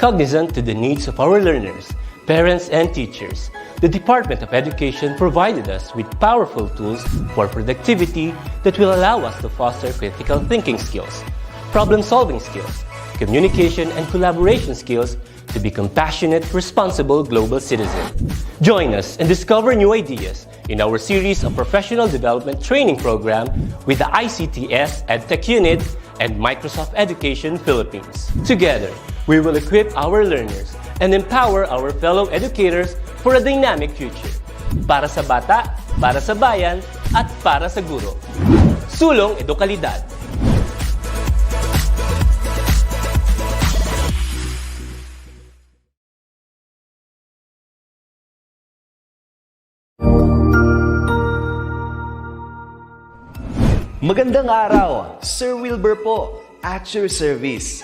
Cognizant to the needs of our learners, parents, and teachers, the Department of Education provided us with powerful tools for productivity that will allow us to foster critical thinking skills, problem-solving skills, communication and collaboration skills to be compassionate, responsible global citizens. Join us and discover new ideas in our series of professional development training program with the ICTS Edtech Unit and Microsoft Education Philippines. Together, we will equip our learners and empower our fellow educators for a dynamic future. Para sa bata, para sa bayan, at para sa guro. Sulong Edukalidad. Magandang araw, Sir Wilbur po, at your service.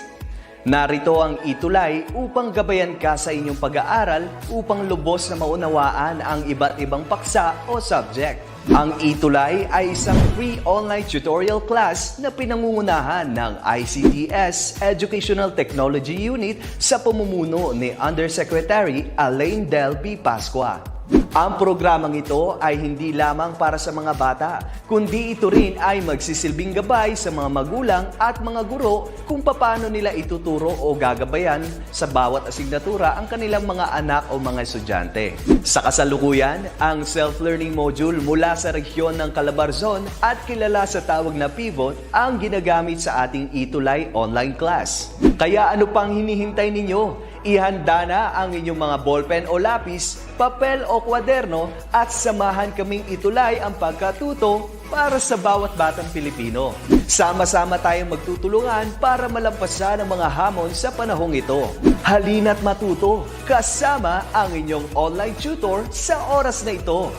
Narito ang ETUlay upang gabayan ka sa inyong pag-aaral upang lubos na maunawaan ang iba't ibang paksa o subject. Ang ETUlay ay isang free online tutorial class na pinangungunahan ng ICTS Educational Technology Unit sa pamumuno ni Undersecretary Elaine Del B. Pascua. Ang programang ito ay hindi lamang para sa mga bata, kundi ito rin ay magsisilbing gabay sa mga magulang at mga guro kung paano nila ituturo o gagabayan sa bawat asignatura ang kanilang mga anak o mga estudyante. Sa kasalukuyan, ang self-learning module mula sa rehiyon ng Calabarzon at kilala sa tawag na pivot ang ginagamit sa ating ETUlay online class. Kaya ano pang hinihintay ninyo? Ihanda na ang inyong mga ballpen o lapis, papel o kwaderno at samahan kaming itulay ang pagkatuto para sa bawat batang Pilipino. Sama-sama tayong magtutulungan para malampasan ang mga hamon sa panahong ito. Halina't matuto kasama ang inyong online tutor sa oras na ito.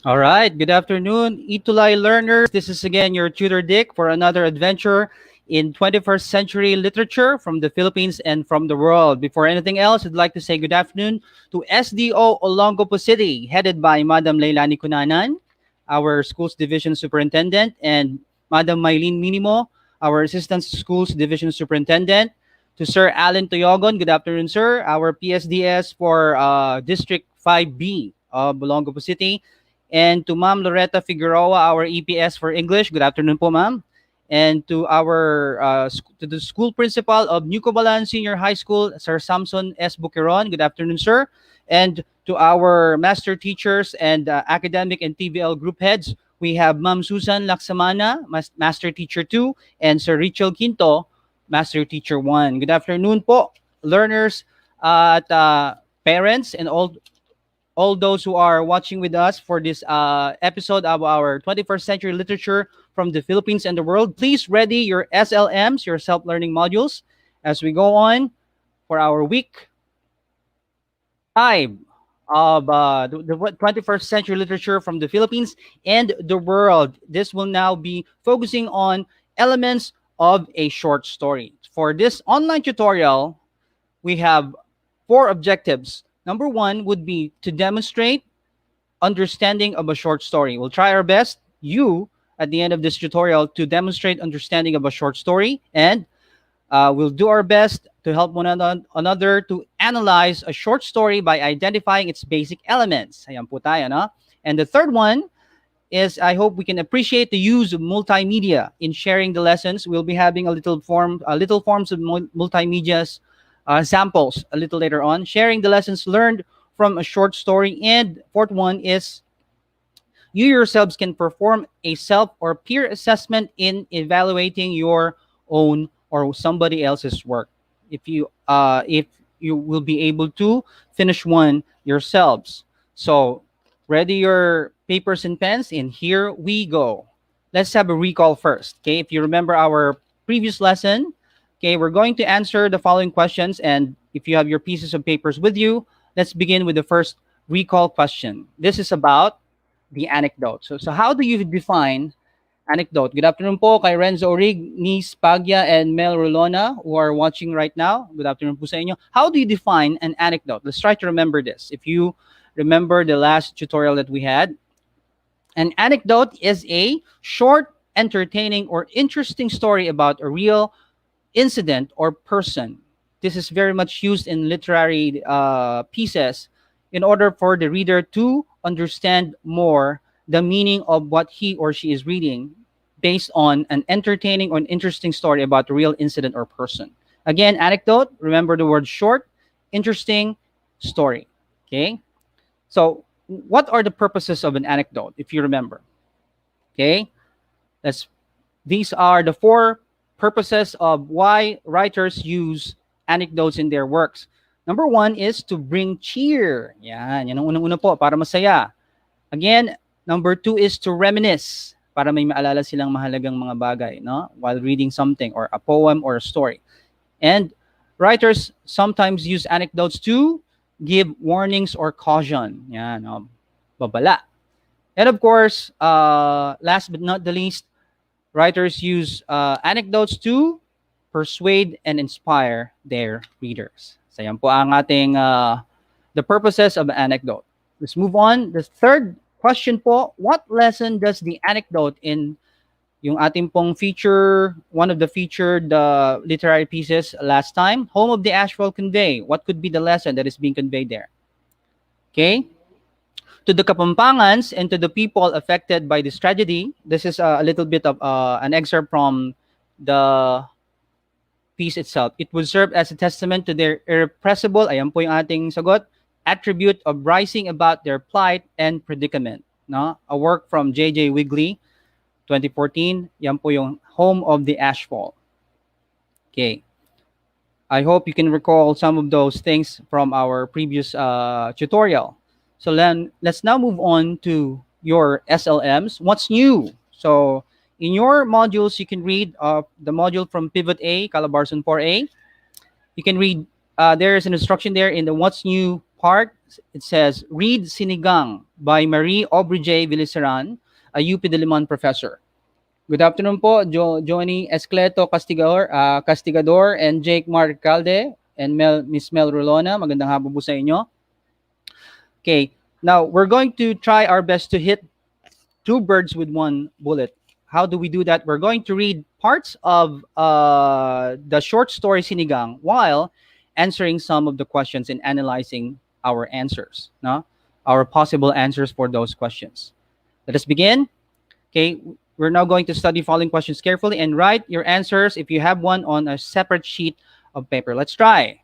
All right, good afternoon, ETUlay learners. This is again your tutor Dick for another adventure in 21st century literature from the Philippines and from the world. Before anything else, I'd like to say good afternoon to SDO Olongapo City, headed by Madam Leilani Cunanan, our schools division superintendent, and Madam Maylene Minimo, our assistant schools division superintendent. To Sir Alan Toyogon, good afternoon, sir, our PSDS for District 5B of Olongapo City. And to Ma'am Loretta Figueroa, our EPS for English. Good afternoon po, ma'am. And to our to the school principal of New Cobalan Senior High School, Sir Samson S. Buqueron. Good afternoon, sir. And to our master teachers and academic and TVL group heads, we have Ma'am Susan Laksamana, Master Teacher 2, and Sir Richel Quinto, Master Teacher 1. Good afternoon po, learners at parents and all those who are watching with us for this episode of our 21st century literature from the Philippines and the world. Please ready your SLMs, your self-learning modules, as we go on for our week 5 of the 21st century literature from the Philippines and the world. This will now be focusing on elements of a short story. For this online tutorial, we have 4 objectives. Number 1 would be to demonstrate understanding of a short story. We'll try our best, you, at the end of this tutorial, to demonstrate understanding of a short story, and we'll do our best to help one another to analyze a short story by identifying its basic elements. Ayan po tayo, no? And the third one is, I hope we can appreciate the use of multimedia in sharing the lessons. We'll be having a little forms of multimedia's samples a little later on, sharing the lessons learned from a short story. And fourth one is, you yourselves can perform a self or peer assessment in evaluating your own or somebody else's work. If you will be able to finish one yourselves. So ready your papers and pens, and here we go. Let's have a recall first. Okay, if you remember our previous lesson, okay, we're going to answer the following questions, and if you have your pieces of papers with you, let's begin with the first recall question. This is about the anecdote. So how do you define anecdote? Good afternoon po kay Renzo Orig, Nis Pagya, and Mel Rolona, who are watching right now. Good afternoon po sa inyo. How do you define an anecdote? Let's try to remember this. If you remember the last tutorial that we had, An anecdote is a short, entertaining, or interesting story about a real incident or person. This is very much used in literary pieces in order for the reader to understand more the meaning of what he or she is reading based on an entertaining or an interesting story about a real incident or person. Again, anecdote, remember the word short, interesting, story. Okay? So, what are the purposes of an anecdote, if you remember? Okay? Let's These are the four purposes of why writers use anecdotes in their works. Number one is to bring cheer. Yan ang unang-una po, para masaya. Again, number two is to reminisce, para may maalala silang mahalagang mga bagay, no? While reading something or a poem or a story. And writers sometimes use anecdotes to give warnings or caution. Yan, no? Babala. And of course, last but not the least, writers use anecdotes to persuade and inspire their readers. So yan po ang ating the purposes of an anecdote. Let's move on. The third question po, what lesson does the anecdote in yung ating pong feature, one of the featured literary pieces last time, Home of the Ashfall convey? What could be the lesson that is being conveyed there? Okay? To the Kapampangans and to the people affected by this tragedy, this is a little bit of an excerpt from the piece itself. It would serve as a testament to their irrepressible, ayan po yung ating sagot, attribute of rising about their plight and predicament. No? A work from J.J. Wigley, 2014. Yan po yung Home of the Ashfall. Okay. I hope you can recall some of those things from our previous tutorial. So then, let's now move on to your SLMs. What's new? So in your modules, you can read the module from Pivot A, Calabarzon 4A. You can read, there is an instruction there in the What's New part. It says, read Sinigang by Marie Aubrey Villeceran, a UP Diliman professor. Good afternoon po, Johnny Escleto Castigador, and Jake Marcalde, and Miss Mel Rolona. Magandang hapon po sa inyo. Okay, now we're going to try our best to hit two birds with one bullet. How do we do that? We're going to read parts of the short story Sinigang while answering some of the questions and analyzing our answers, no? Our possible answers for those questions. Let us begin. Okay, we're now going to study following questions carefully and write your answers, if you have one, on a separate sheet of paper. Let's try.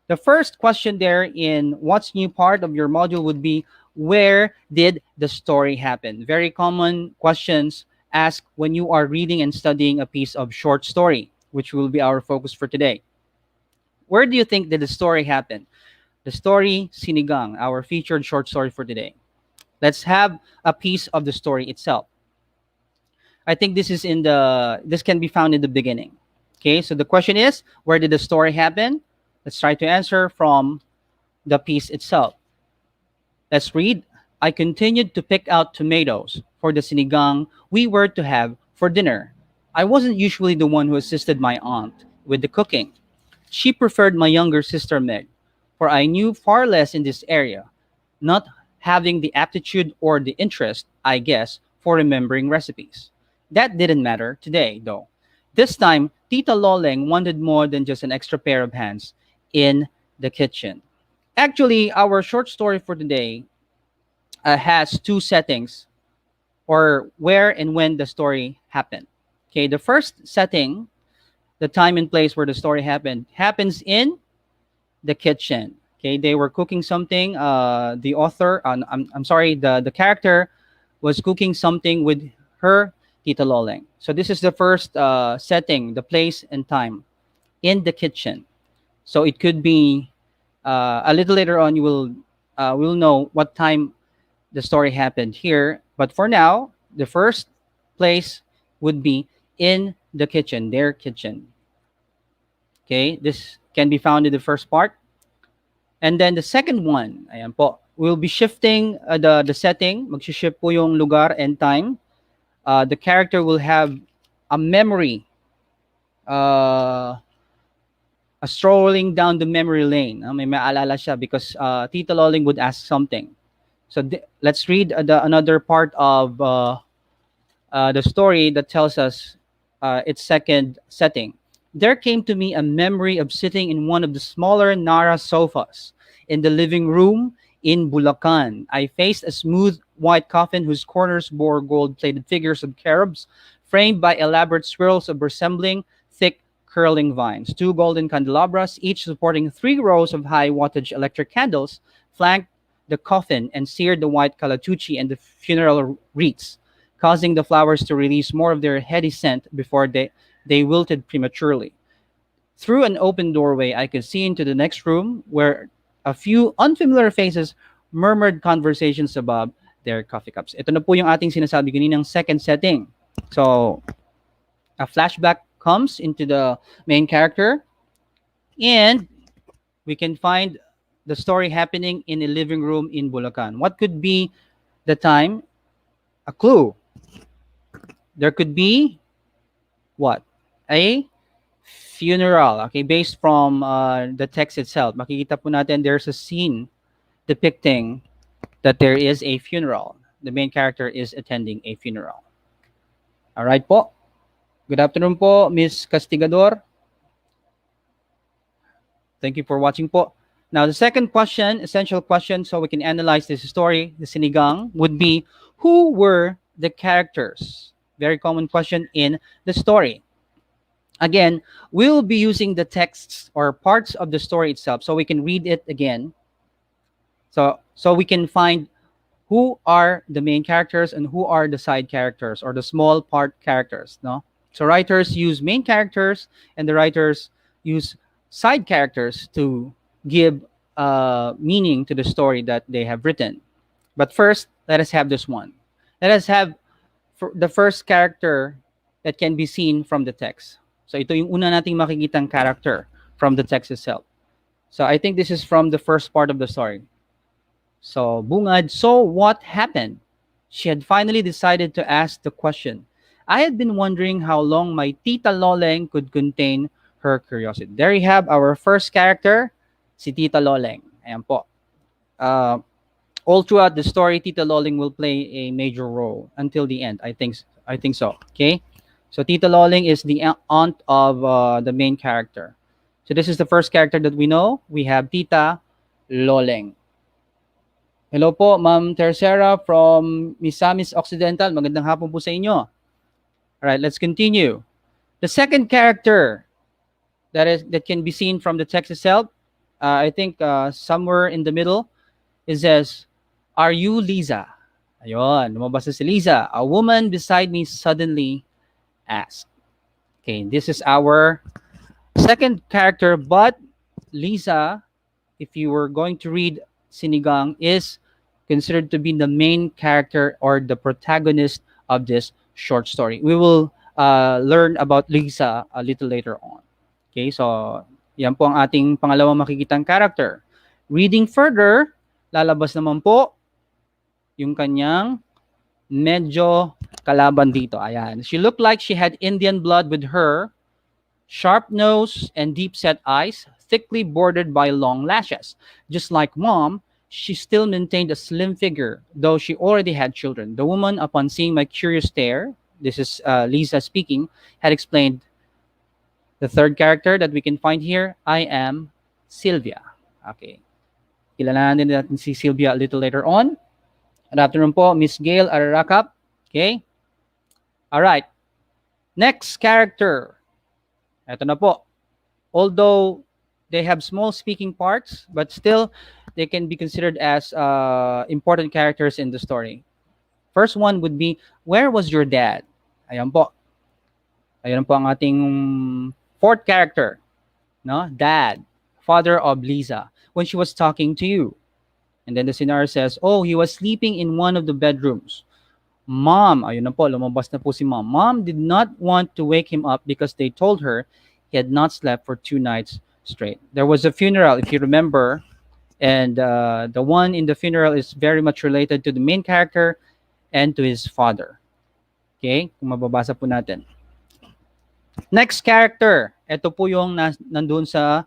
The first question there in What's New part of your module would be, where did the story happen? Very common questions asked when you are reading and studying a piece of short story, which will be our focus for today. Where do you think did the story happen? The story Sinigang, our featured short story for today. Let's have a piece of the story itself. I think this can be found in the beginning. Okay, so the question is, where did the story happen? Let's try to answer from the piece itself. Let's read. I continued to pick out tomatoes for the sinigang we were to have for dinner. I wasn't usually the one who assisted my aunt with the cooking. She preferred my younger sister Meg, for I knew far less in this area, not having the aptitude or the interest, I guess, for remembering recipes. That didn't matter today, though. This time, Tita Loleng wanted more than just an extra pair of hands in the kitchen. Actually, our short story for today has two settings, or where and when the story happened. Okay, the first setting, the time and place where the story happened, happens in the kitchen. Okay, they were cooking something. The author, the character was cooking something with her Tita Loleng. So this is the first setting, the place and time, in the kitchen. So it could be a little later on. You will know what time the story happened here. But for now, the first place would be in the kitchen, their kitchen. Okay, this can be found in the first part. And then the second one, ayan po, we'll be shifting the setting. Mag-shift po yung lugar and time. The character will have a memory, a strolling down the memory lane. May maalala siya because Tita Loleng would ask something. So let's read another part of the story that tells us its second setting. There came to me a memory of sitting in one of the smaller Nara sofas in the living room in Bulacan. I faced a smooth white coffin whose corners bore gold-plated figures of cherubs, framed by elaborate swirls of resembling thick curling vines. Two golden candelabras, each supporting 3 rows of high-wattage electric candles, flanked the coffin and seared the white calatucci and the funeral wreaths, causing the flowers to release more of their heady scent before they wilted prematurely. Through an open doorway, I could see into the next room where a few unfamiliar faces murmured conversations above their coffee cups. Ito na po yung ating sinasabi kaninang second setting. So, a flashback comes into the main character, and we can find the story happening in a living room in Bulacan. What could be the time? A clue. There could be what? A funeral. Okay, based from the text itself. Makikita po natin there's a scene depicting that there is a funeral. The main character is attending a funeral. All right po. Good afternoon po, Miss Castigador. Thank you for watching po. Now, the second question, essential question, so we can analyze this story, the sinigang, would be, who were the characters? Very common question in the story. Again, we'll be using the texts or parts of the story itself so we can read it again. So we can find who are the main characters and who are the side characters or the small part characters, no? So writers use main characters and the writers use side characters to give meaning to the story that they have written. But first, let us have this one. Let us have the first character that can be seen from the text. So ito yung una nating makikitang character from the text itself. So I think this is from the first part of the story. So Bungad, so what happened? She had finally decided to ask the question. I had been wondering how long my Tita Loleng could contain her curiosity. There you have our first character, si Tita Loleng. Ayan po. All throughout the story, Tita Loleng will play a major role until the end. I think so. Okay. So Tita Loleng is the aunt of the main character. So this is the first character that we know. We have Tita Loleng. Hello po, Ma'am Tercera from Misamis Occidental. Magandang hapon po sa inyo. All right, let's continue. The second character that can be seen from the text itself, I think somewhere in the middle, it says, "Are you Lisa?" Ayun, lumabas na si Lisa. A woman beside me suddenly asked. Okay, this is our second character, but Lisa, if you were going to read Sinigang, is considered to be the main character or the protagonist of this short story. We will learn about Lisa a little later on. Okay, so yan po ang ating pangalawang makikitang character. Reading further, lalabas naman po yung kanyang medyo kalaban dito. Ayan. She looked like she had Indian blood with her, sharp nose and deep-set eyes, thickly bordered by long lashes. Just like Mom, she still maintained a slim figure, though she already had children. The woman, upon seeing my curious stare, this is Lisa speaking, had explained, the third character that we can find here, I am Sylvia. Okay. Kilalanan din natin si Sylvia a little later on. Good afternoon po, Miss Gail Ararakap. Okay. All right. Next character. Ito na po. Although they have small speaking parts, but still they can be considered as important characters in the story. First one would be, where was your dad? Ayan po. Ayan po ang ating fourth character. No? Dad, father of Lisa, when she was talking to you. And then the scenario says, oh, he was sleeping in one of the bedrooms. Mom, ayun na po, lumabas na po si Mom. Mom did not want to wake him up because they told her he had not slept for 2 nights straight. There was a funeral, if you remember, and the one in the funeral is very much related to the main character and to his father. Okay, kung mababasa po natin. Next character, ito po yung nandun sa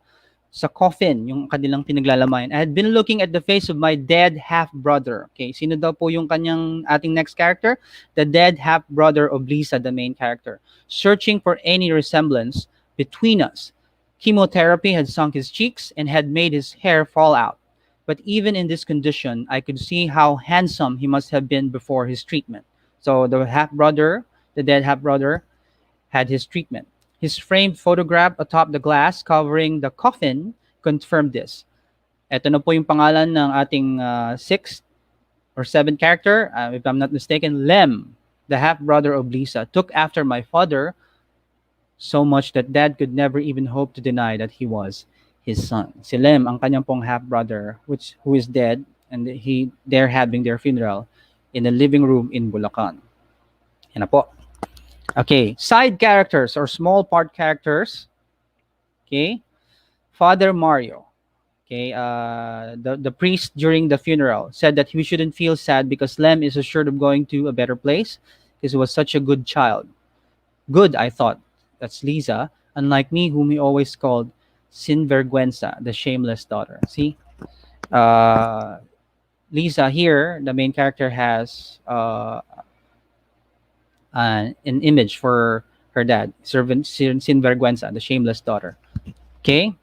sa coffin, yung kanilang pinaglalaman. I had been looking at the face of my dead half-brother. Okay, sino daw po yung kanyang ating next character? The dead half-brother of Lisa, the main character. Searching for any resemblance between us. Chemotherapy had sunk his cheeks and had made his hair fall out. But even in this condition, I could see how handsome he must have been before his treatment. So the half-brother, the dead half-brother, had his treatment. His framed photograph atop the glass covering the coffin confirmed this. Ito na po yung pangalan ng ating sixth or seventh character, if I'm not mistaken, Lem, the half-brother of Lisa, took after my father so much that Dad could never even hope to deny that he was his son. Si Lem, ang kanyang pong half-brother, who is dead, and they're having their funeral in a living room in Bulacan. Yan na po. Okay, side characters or small part characters. Okay, Father Mario. Okay, the priest during the funeral said that we shouldn't feel sad because Lem is assured of going to a better place because he was such a good child. Good, I thought. That's Lisa, unlike me, whom he always called Sinvergüenza, the shameless daughter. See, Lisa here, the main character, has an image for her dad, Sinvergüenza, the shameless daughter. Okay?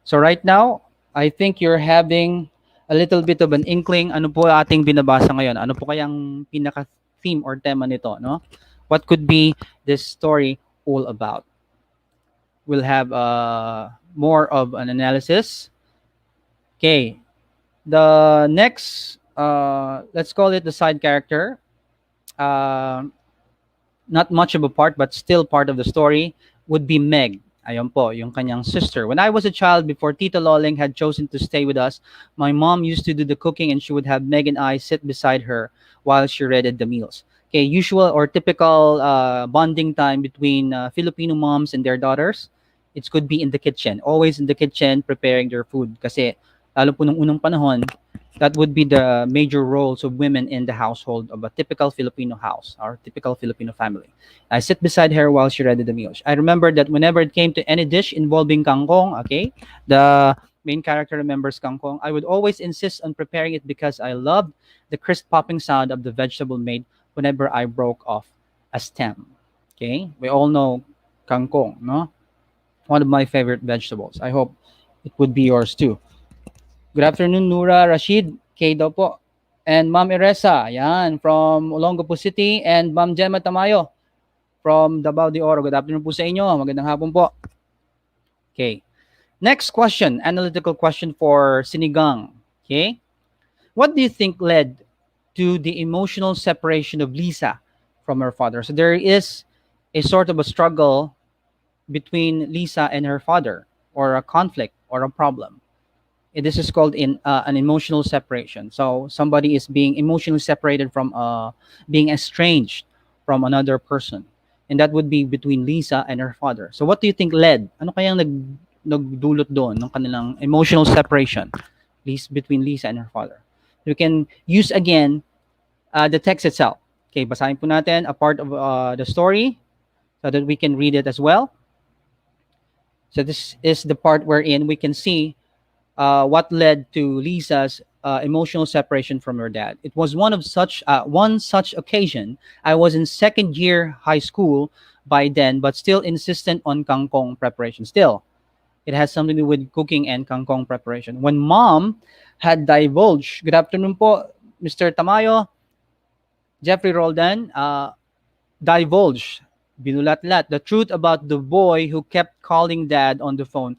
So right now, I think you're having a little bit of an inkling ano po ating binabasa ngayon. Ano po kayang pinaka-theme or tema nito, no? What could be this story all about? We'll have more of an analysis. Okay. The next, let's call it the side character. Not much of a part, but still part of the story, would be Meg. Ayun po, yung kanyang sister. When I was a child, before Tita Loling had chosen to stay with us, my mom used to do the cooking and she would have Meg and I sit beside her while she readied the meals. Okay, usual or typical bonding time between Filipino moms and their daughters. It could be in the kitchen, always in the kitchen preparing their food. Kasi lalo po nung unang panahon, that would be the major roles of women in the household of a typical Filipino house or typical Filipino family. I sit beside her while she read the meals. I remember that whenever it came to any dish involving kangkong, okay, the main character remembers kangkong, I would always insist on preparing it because I loved the crisp popping sound of the vegetable made whenever I broke off a stem. Okay, we all know kangkong, no? One of my favorite vegetables. I hope it would be yours too. Good afternoon, Nura Rashid. Kay daw po. And Ma'am Eresa, yan, from Olongapo City. And Ma'am Gemma Tamayo from Davao de Oro. Good afternoon po sa inyo. Magandang hapon po. Okay. Next question, analytical question for Sinigang. Okay. What do you think led to the emotional separation of Lisa from her father? So there is a sort of a struggle between Lisa and her father, or a conflict or a problem. This is called an emotional separation. So somebody is being emotionally separated from being estranged from another person, and that would be between Lisa and her father. So what do you think led? Ano kayang nagdulot doon ng kanilang emotional separation between Lisa and her father? We can use again the text itself. Okay, basahin po natin a part of the story so that we can read it as well. So this is the part wherein we can see what led to Lisa's emotional separation from her dad. It was one such occasion. I was in second year high school by then, but still insistent on kangkong preparation. Still, it has something to do with cooking and kangkong preparation. When mom had divulged, good afternoon po, Mr. Tamayo, Jeffrey Roldan, divulged, binulat-lat, the truth about the boy who kept calling dad on the phone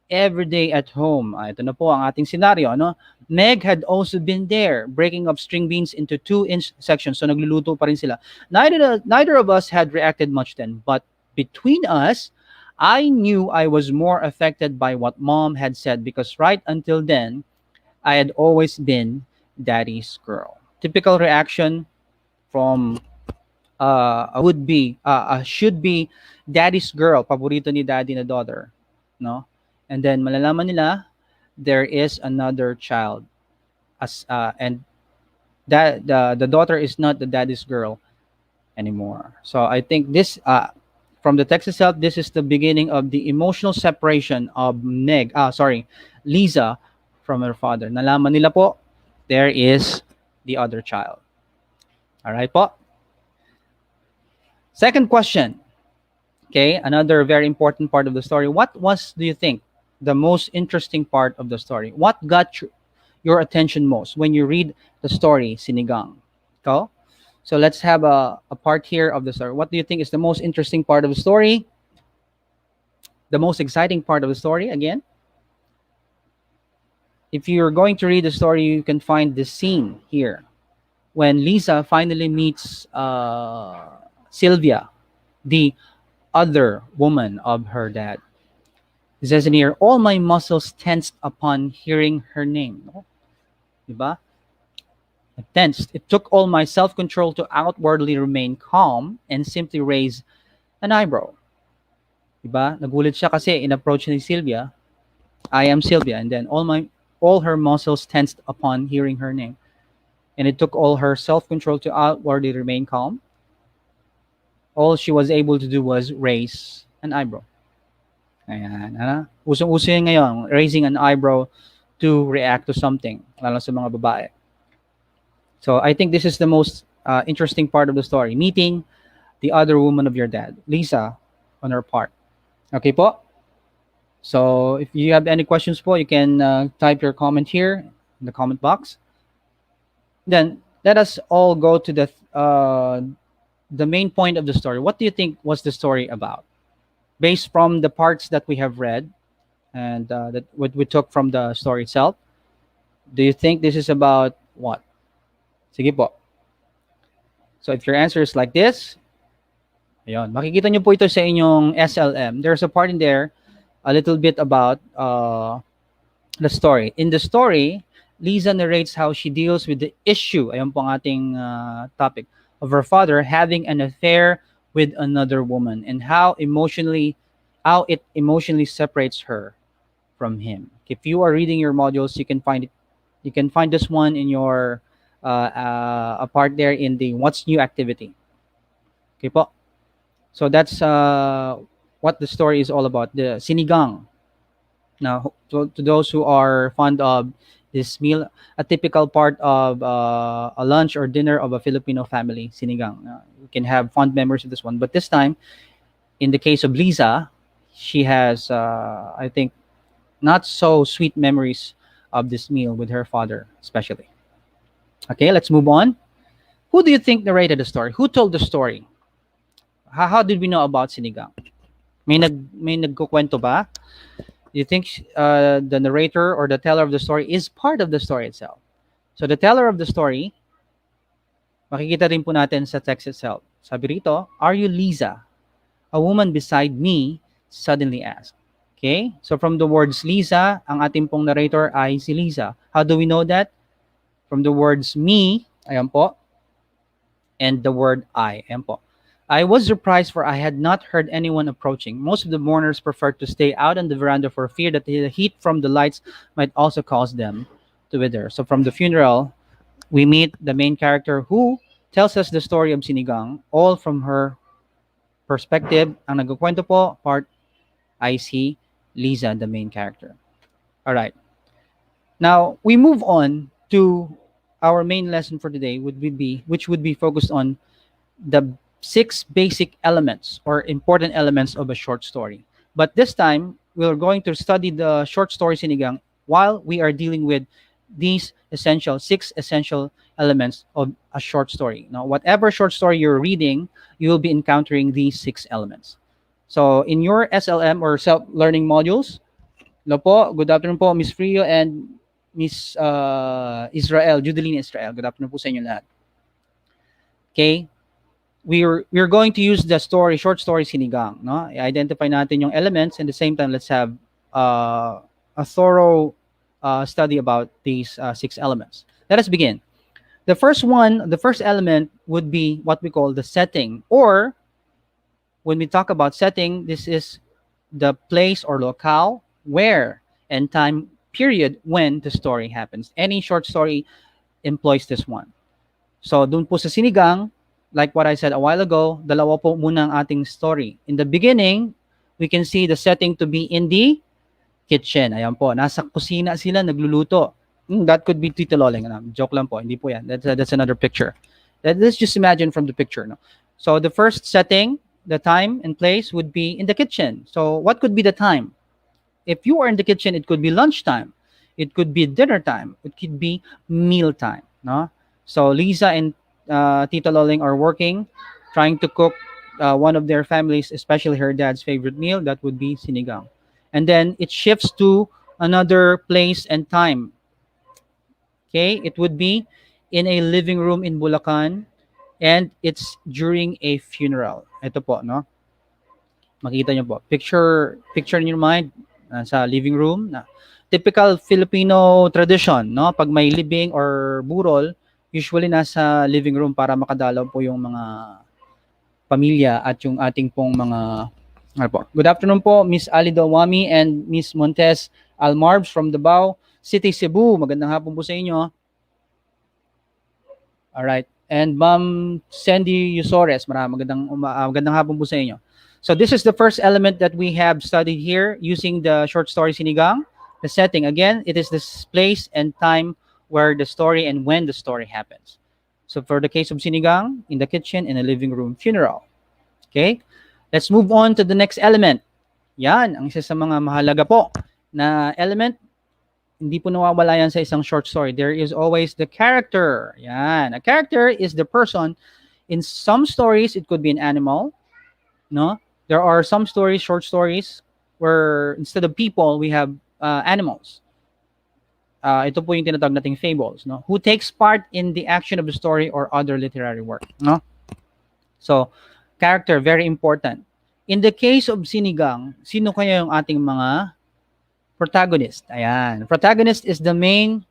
every day at home. Ito na po ang ating scenario. No? Meg had also been there, breaking up string beans into 2-inch sections. So nagluluto pa rin sila. Neither of us had reacted much then. But between us, I knew I was more affected by what mom had said because right until then, I had always been daddy's girl. Typical reaction from should be daddy's girl, paborito ni daddy na daughter. No? And then malalaman nila there is another child, and that the daughter is not the daddy's girl anymore. So I think this from the text itself, this is the beginning of the emotional separation of Lisa from her father. Nalaman nila po, there is the other child. All right po. Second question. Okay, another very important part of the story. What was, do you think, the most interesting part of the story? What got your attention most when you read the story, Sinigang? Go. So let's have a part here of the story. What do you think is the most interesting part of the story? The most exciting part of the story, again? If you're going to read the story, you can find this scene here. When Lisa finally meets Sylvia, the other woman of her dad. It says in here, all my muscles tensed upon hearing her name. No? Diba? I tensed. It took all my self-control to outwardly remain calm and simply raise an eyebrow. Diba? Nagulit siya kasi in-approach ni Sylvia. I am Sylvia. And then all her muscles tensed upon hearing her name. And it took all her self-control to outwardly remain calm. All she was able to do was raise an eyebrow. Ayan, usong-uso yun ngayon, raising an eyebrow to react to something, lalo sa mga babae. So I think this is the most interesting part of the story, meeting the other woman of your dad, Lisa, on her part. Okay po? So if you have any questions po, you can type your comment here in the comment box. Then let us all go to the main point of the story. What do you think was the story about? Based from the parts that we have read and that what we took from the story itself, do you think this is about what? Sige po. So if your answer is like this, ayun, makikita nyo po ito sa inyong SLM. There's a part in there, a little bit about the story. In the story, Lisa narrates how she deals with the issue, ayun po ang ating topic, of her father having an affair with another woman and how it emotionally separates her from him. If you are reading your modules, you can find it. You can find this one in your a part there in the What's New activity. Okay po. So that's what the story is all about. The sinigang. Now, to those who are fond of this meal, a typical part of a lunch or dinner of a Filipino family, sinigang. You can have fond memories of this one. But this time, in the case of Lisa, she has, I think, not so sweet memories of this meal with her father, especially. Okay, let's move on. Who do you think narrated the story? Who told the story? How did we know about sinigang? May nagkukwento ba? Do you think the narrator or the teller of the story is part of the story itself? So the teller of the story, makikita rin po natin sa text itself. Sabi rito, are you Lisa? A woman beside me suddenly asked. Okay? So from the words Lisa, ang ating pong narrator ay si Lisa. How do we know that? From the words me, ayan po, and the word I, ayan po. I was surprised for I had not heard anyone approaching. Most of the mourners preferred to stay out on the veranda for fear that the heat from the lights might also cause them to wither. So from the funeral, we meet the main character who tells us the story of Sinigang, all from her perspective. Ang nagkukwento po, part I see Lisa, the main character. All right. Now, we move on to our main lesson for today, which would be focused on the 6 basic elements or important elements of a short story. But this time, we're going to study the short story Sinigang while we are dealing with these 6 essential elements of a short story. Now, whatever short story you're reading, you will be encountering these 6 elements. So, in your SLM or self-learning modules, hello po, good afternoon po, Miss Frio and Miss Israel, Judeline Israel. Good afternoon po sa inyo lahat. Okay? We're going to use the short story Sinigang. No? I-identify natin yung elements and at the same time, let's have a thorough study about these 6 elements. Let us begin. The first element would be what we call the setting, or when we talk about setting, this is the place or locale where and time period when the story happens. Any short story employs this one. So, dun po sa Sinigang, like what I said a while ago, dalawa po muna ang ating story. In the beginning, we can see the setting to be in the kitchen. Ayan po, nasa kusina sila nagluluto. That could be Tito Loling. Joke lang po, hindi po yan. That's another picture. Let's just imagine from the picture. No? So the first setting, the time and place would be in the kitchen. So what could be the time? If you are in the kitchen, it could be lunchtime. It could be dinner time. It could be meal time. No? So Lisa and Tito Loling are working, trying to cook one of their families, especially her dad's favorite meal. That would be sinigang. And then it shifts to another place and time. Okay, it would be in a living room in Bulacan, and it's during a funeral. Ito po, no? Makita niyo po. Picture in your mind, sa living room. Na typical Filipino tradition, no? Pag may libing or burol, usually nasa living room para makadalaw po yung mga pamilya at yung ating pong mga ano po. Good afternoon po, Miss Ali Dawami and Miss Montes Almarbs from Davao City, Cebu. Magandang hapon po sa inyo. All right. And Ma'am Sandy Yusores, magandang hapon po sa inyo. So this is the first element that we have studied here using the short story Sinigang. The setting, again, it is this place and time where the story and when the story happens. So for the case of Sinigang, in the kitchen, in a living room funeral. Okay? Let's move on to the next element. Yan, ang isa sa mga mahalaga po na element, hindi po nawawala yan sa isang short story. There is always the character. Yan. A character is the person. In some stories, it could be an animal. No? There are some stories, short stories, where instead of people, we have animals. Ito po yung tinatawag nating fables. No? Who takes part in the action of the story or other literary work. No? So, character, very important. In the case of Sinigang, sino kaya yung ating mga protagonist? Ayan. Protagonist is the main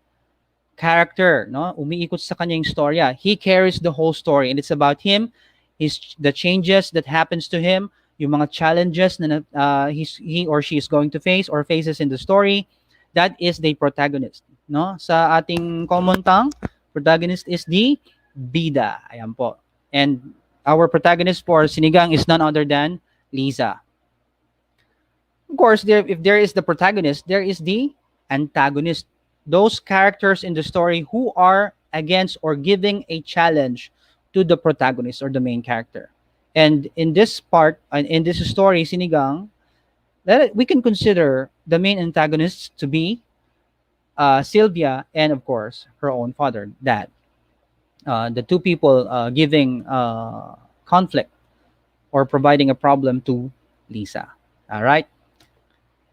character, no? Umiikot sa kanya yung storya. He carries the whole story and it's about him, the changes that happens to him, yung mga challenges na he or she is going to face or faces in the story. That is the protagonist, no? Sa ating common tongue, protagonist is the bida. Ayan po. And our protagonist for Sinigang is none other than Lisa. Of course, if there is the protagonist, there is the antagonist. Those characters in the story who are against or giving a challenge to the protagonist or the main character. And in this part, in this story, Sinigang, we can consider the main antagonists to be Sylvia and, of course, her own father, Dad. The two people giving conflict or providing a problem to Lisa. All right?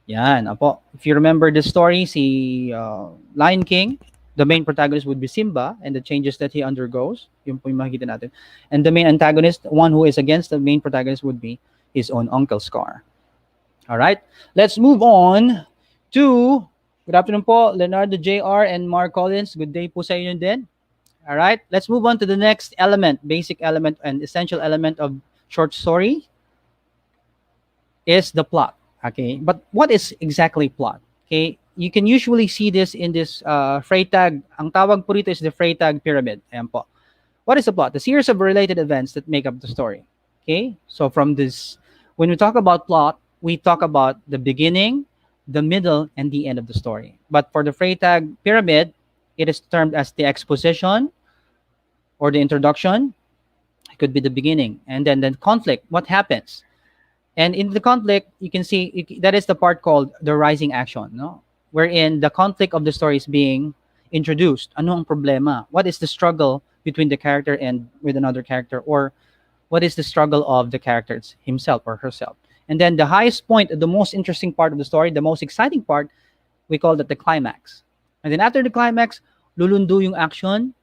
Yan, apo. If you remember the story, si Lion King, the main protagonist would be Simba and the changes that he undergoes. Yun po yung makikita natin. And the main antagonist, one who is against the main protagonist, would be his own Uncle Scar. All right? Let's move on to, good afternoon po, Leonardo Jr. and Mark Collins. Good day po sa inyo din. All right, let's move on to the next element, basic element and essential element of short story is the plot. Okay, but what is exactly plot? Okay, you can usually see this in this Freytag. Ang tawag po rito is the Freytag pyramid. Ayan po. What is the plot? The series of related events that make up the story. Okay, so from this, when we talk about plot, we talk about the beginning, the middle, and the end of the story. But for the Freytag pyramid, it is termed as the exposition, or the introduction. It could be the beginning, and then the conflict. What happens? And in the conflict, you can see that is the part called the rising action, no? Wherein the conflict of the story is being introduced. Ano ang problema? What is the struggle between the character and with another character, or what is the struggle of the characters himself or herself? And then the highest point, the most interesting part of the story, the most exciting part, we call that the climax. And then after the climax, lulundo yung action.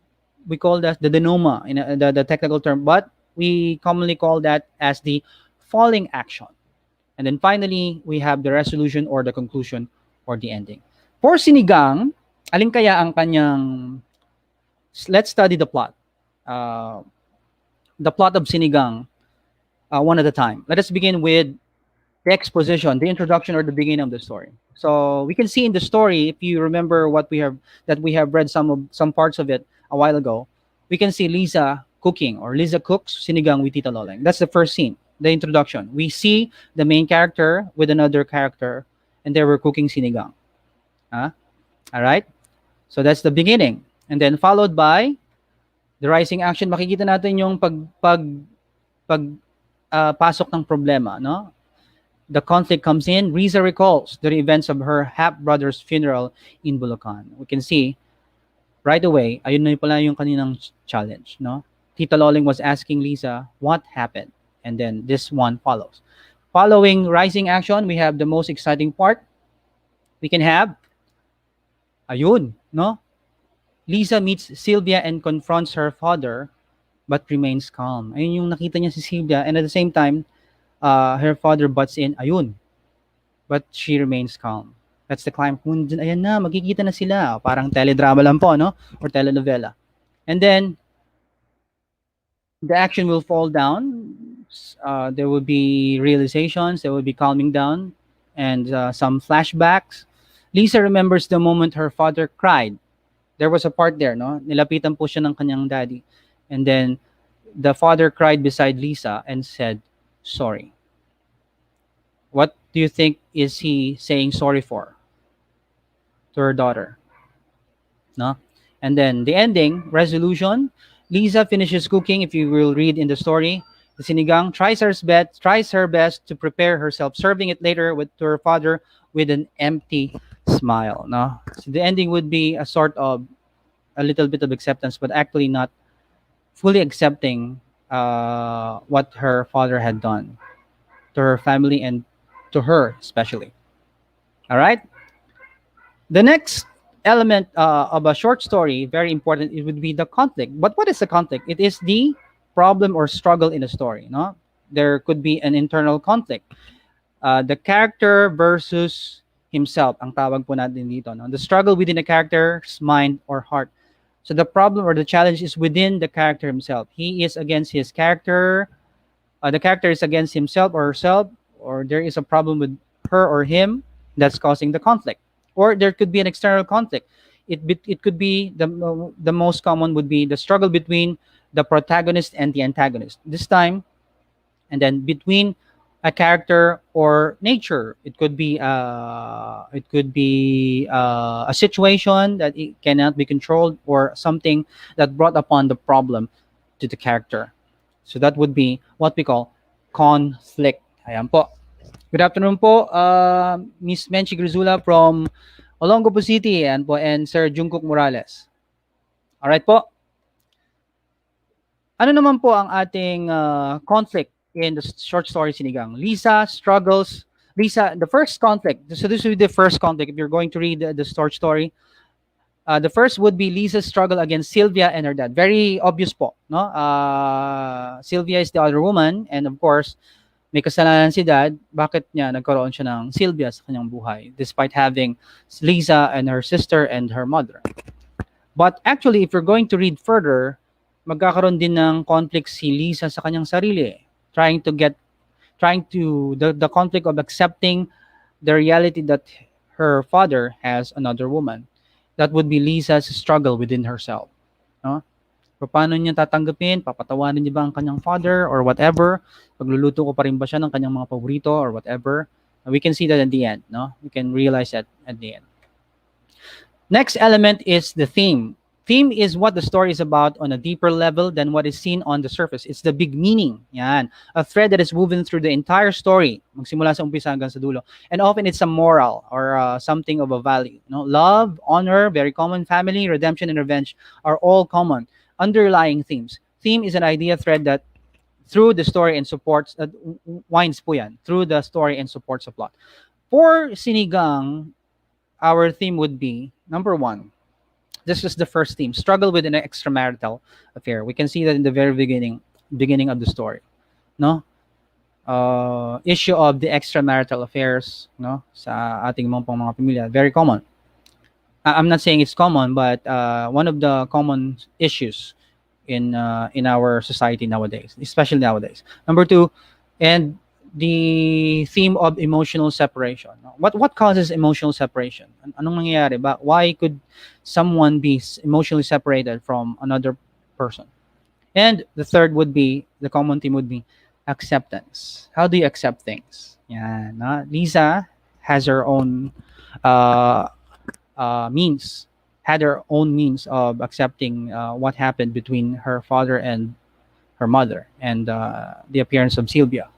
We call that the denouement in the technical term, but we commonly call that as the falling action. And then finally, we have the resolution or the conclusion or the ending. For Sinigang, alin kaya ang kanyang, let's study the plot. The plot of Sinigang, one at a time. Let us begin with the exposition, the introduction or the beginning of the story. So we can see in the story, if you remember what we have read some parts of it a while ago, we can see Lisa cooking, or Lisa cooks sinigang with Tita Loleng. That's the first scene, the introduction. We see the main character with another character, and they were cooking sinigang. Huh? All right? So that's the beginning. And then followed by the rising action. Makikita natin yung pasok ng problema, no? The conflict comes in. Riza recalls the events of her half-brother's funeral in Bulacan. We can see right away, ayun na pala yung kaninang challenge, no? Tita Loling was asking Lisa what happened, and then this one follows. Following rising action, we have the most exciting part. We can have, ayun, no? Lisa meets Sylvia and confronts her father, but remains calm. Ayun yung nakita niya si Sylvia, and at the same time, her father butts in, ayun. But she remains calm. That's the climb. Ayan na, magkikita na sila. Parang teledrama lang po, no? Or telenovela. And then, the action will fall down. There will be realizations. There will be calming down. And some flashbacks. Lisa remembers the moment her father cried. There was a part there, no? Nilapitan po siya ng kanyang daddy. And then, the father cried beside Lisa and said, sorry. What do you think is he saying sorry for? To her daughter. No? And then the ending, resolution. Lisa finishes cooking, if you will read in the story. The sinigang tries her best to prepare herself, serving it later to her father with an empty smile. No? So the ending would be a sort of a little bit of acceptance, but actually not fully accepting what her father had done to her family and to her especially. All right? The next element of a short story, very important, it would be the conflict. But what is the conflict? It is the problem or struggle in a story. No? There could be an internal conflict. The character versus himself, ang tawag po natin dito. No? The struggle within a character's mind or heart. So the problem or the challenge is within the character himself. He is against his character. The character is against himself or herself, or there is a problem with her or him that's causing the conflict. Or there could be an external conflict. It could be the most common would be the struggle between the protagonist and the antagonist. This time, and then between a character or nature. It could be a situation that it cannot be controlled, or something that brought upon the problem to the character. So that would be what we call conflict. Ayan po. Good afternoon po, Miss Menchi Grizula from Olongapo City, and Sir Jungkook Morales. Alright po. Ano naman po ang ating conflict in the short story Sinigang? Lisa struggles. The first conflict. So this would be the first conflict if you're going to read the short story. The first would be Lisa's struggle against Sylvia and her dad. Very obvious po, no? Sylvia is the other woman, and of course, may kasalanan si dad. Bakit niya nagkaroon siya ng Sylvia sa kanyang buhay, despite having Lisa and her sister and her mother. But actually, if you're going to read further, magkakaroon din ng conflict si Lisa sa kanyang sarili. The conflict of accepting the reality that her father has another woman. That would be Lisa's struggle within herself. No? Paano niya tatanggapin? Papatawanin niya ba ang kanyang father or whatever? Pagluluto ko pa rin ba siya ng kanyang mga paborito or whatever? We can see that at the end. No? We can realize that at the end. Next element is the theme. Theme is what the story is about on a deeper level than what is seen on the surface. It's the big meaning. Yan. A thread that is woven through the entire story. Magsimula sa umpisa hanggang sa dulo. And often it's a moral or something of a value. No? Love, honor, very common. Family, redemption, and revenge are all common. Underlying themes. Theme is an idea thread that through the story and supports, winds po yan, through the story and supports a plot. For Sinigang, our theme would be, number one, this is the first theme, struggle with an extramarital affair. We can see that in the very beginning of the story. No? Issue of the extramarital affairs, no? Sa ating mga pamilya, very common. I'm not saying it's common, but one of the common issues in our society nowadays, especially nowadays. Number two, and the theme of emotional separation. What causes emotional separation? Anong nangyayari ba? Why could someone be emotionally separated from another person? And the third would be, the common theme would be acceptance. How do you accept things? Yeah, no? Lisa has her own uh, means, had her own means of accepting what happened between her father and her mother, and the appearance of Sylvia.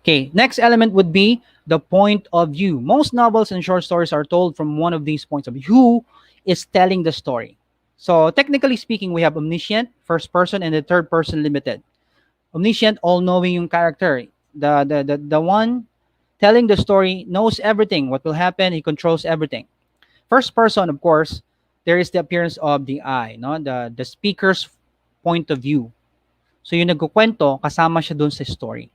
Okay, next element would be the point of view. Most novels and short stories are told from one of these points of view. Who is telling the story? So technically speaking, we have omniscient, first person, and the third person limited. Omniscient, all-knowing yung character. The one telling the story knows everything, what will happen, he controls everything. First person, of course, there is the appearance of the I, no? The speaker's point of view. So yung nagkukwento, kasama siya dun sa story.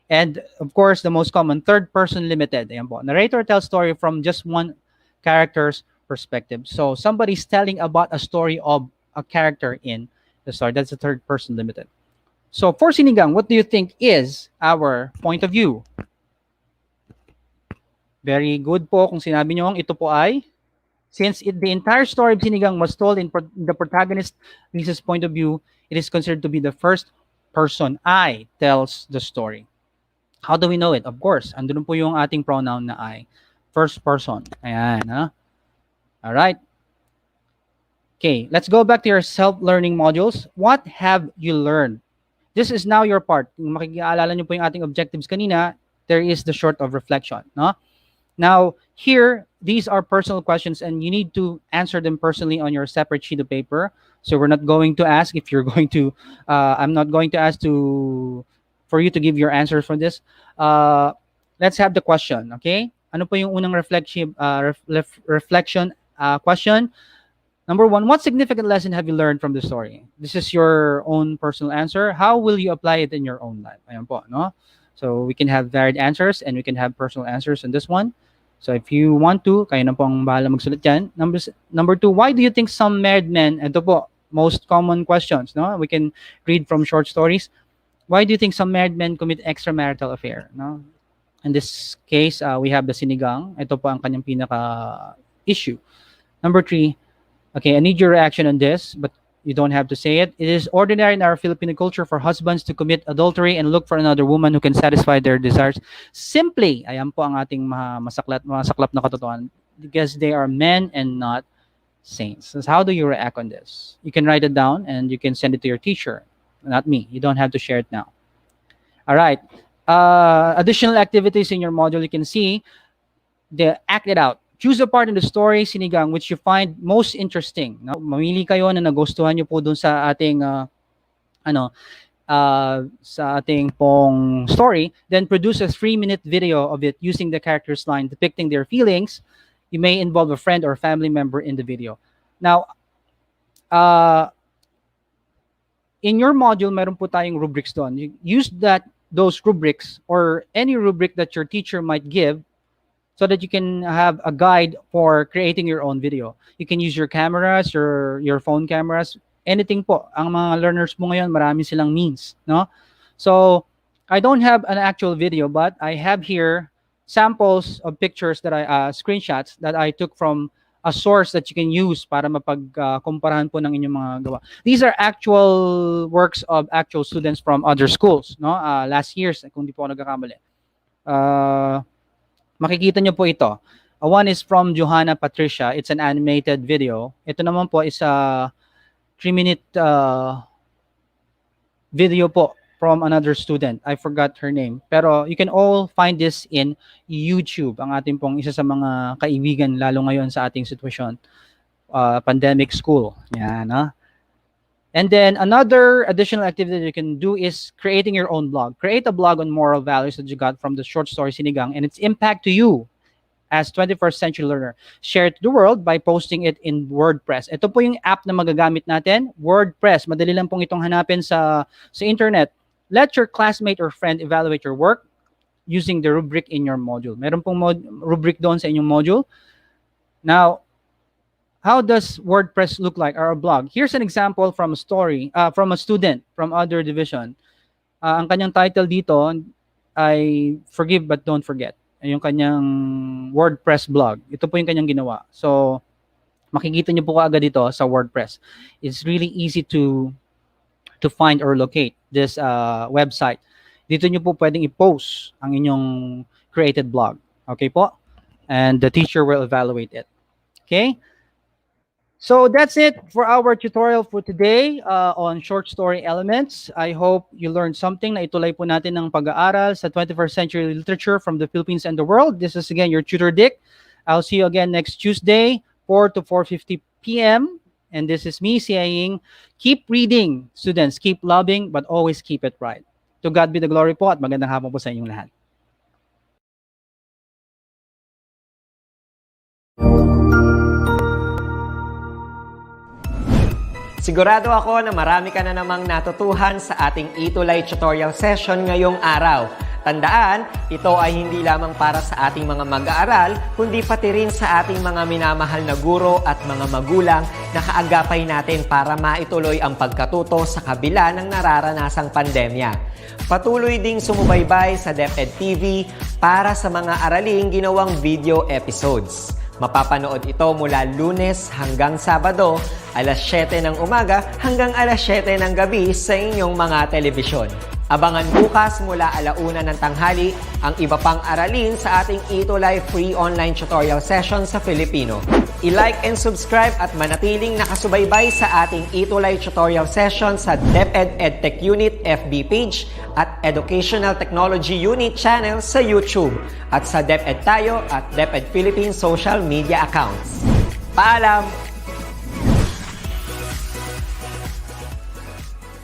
And of course, the most common, third person limited. Ayan po. Narrator tells story from just one character's perspective. So somebody's telling about a story of a character in the story. That's the third person limited. So for Sinigang, what do you think is our point of view? Very good po kung sinabi nyo ito po ay, since the entire story of Sinigang was told in the protagonist Lisa's point of view, it is considered to be the first person. I tells the story. How do we know it? Of course, andun po yung ating pronoun na I. First person. Ayan, ha? All right. Okay, let's go back to your self-learning modules. What have you learned? This is now your part. Kung makikaalala nyo po yung ating objectives kanina, there is the short of reflection, no? Now, here, these are personal questions and you need to answer them personally on your separate sheet of paper. So we're not going to ask if you're going to, I'm not going to ask for you to give your answers for this. Let's have the question, okay? Ano po yung unang reflection question? Number one, what significant lesson have you learned from the story? This is your own personal answer. How will you apply it in your own life? Ayan po, no? So we can have varied answers and we can have personal answers in this one. So if you want to, kayo na pong bahala magsulat yan. Number two, why do you think some married men, ito po, most common questions, no? We can read from short stories. Why do you think some married men commit extramarital affair, no? In this case, we have the Sinigang. Ito po ang kanyang pinaka-issue. Number three, okay, I need your reaction on this, but you don't have to say it. It is ordinary in our Filipino culture for husbands to commit adultery and look for another woman who can satisfy their desires. Simply, ayan po ang ating masaklap na katotohanan, because they are men and not saints. So how do you react on this? You can write it down and you can send it to your teacher, not me. You don't have to share it now. All right. Additional activities in your module, you can see the act it out. Choose a part in the story, Sinigang, which you find most interesting. No? Mamili kayo na nagustuhan nyo po dun sa ating sa ating pong story. Then produce a 3-minute video of it using the character's line depicting their feelings. You may involve a friend or family member in the video. Now, in your module, meron po tayong rubrics doon. You use those rubrics or any rubric that your teacher might give so that you can have a guide for creating your own video. You can use your cameras, your phone cameras, anything po. Ang mga learners mo ngayon, marami silang means, no? So, I don't have an actual video, but I have here samples of pictures that screenshots that I took from a source that you can use para mapagkumparahan po ng inyong mga gawa. These are actual works of actual students from other schools, no? Last year's, kung di po ako nagkakamali. Makikita nyo po ito. One is from Johanna Patricia. It's an animated video. Ito naman po is a 3-minute video po from another student. I forgot her name. Pero you can all find this in YouTube. Ang ating pong isa sa mga kaibigan, lalo ngayon sa ating sitwasyon. Pandemic school. Yan, ha? And then another additional activity that you can do is creating your own blog. Create a blog on moral values that you got from the short story Sinigang and its impact to you as 21st century learner. Share it to the world by posting it in WordPress. Ito po yung app na magagamit natin, WordPress. Madali lang pong itong hanapin sa internet. Let your classmate or friend evaluate your work using the rubric in your module. Meron pong rubric doon sa inyong module. Now, how does WordPress look like, or a blog? Here's an example from a story, from a student from other division. Ang kanyang title dito ay Forgive But Don't Forget. Yung kanyang WordPress blog. Ito po yung kanyang ginawa. So, makikita niyo po kaagad dito sa WordPress. It's really easy to to find or locate this website. Dito nyo po pwedeng i-post ang inyong created blog. Okay po? And the teacher will evaluate it. Okay? So that's it for our tutorial for today on short story elements. I hope you learned something na itulay po natin ng pag-aaral sa 21st century literature from the Philippines and the world. This is again your tutor Dick. I'll see you again next Tuesday, 4 to 4:50 p.m. And this is me saying, keep reading, students, keep loving, but always keep it right. To God be the glory po at magandang hapon po sa inyong lahat. Sigurado ako na marami ka na namang natutuhan sa ating ETUlay tutorial session ngayong araw. Tandaan, ito ay hindi lamang para sa ating mga mag-aaral, kundi pati rin sa ating mga minamahal na guro at mga magulang na kaagapay natin para maituloy ang pagkatuto sa kabila ng nararanasang pandemya. Patuloy ding sumubaybay sa DepEd TV para sa mga araling ginawang video episodes. Mapapanood ito mula Lunes hanggang Sabado, alas 7 ng umaga hanggang alas 7 ng gabi sa inyong mga telebisyon. Abangan bukas mula 1:00 ng tanghali ang iba pang aralin sa ating ETUlay free online tutorial session sa Filipino. I-like and subscribe at manatiling nakasubaybay sa ating ETUlay tutorial session sa DepEd Edtech Unit FB page at Educational Technology Unit channel sa YouTube at sa DepEd Tayo at DepEd Philippines social media accounts. Paalam!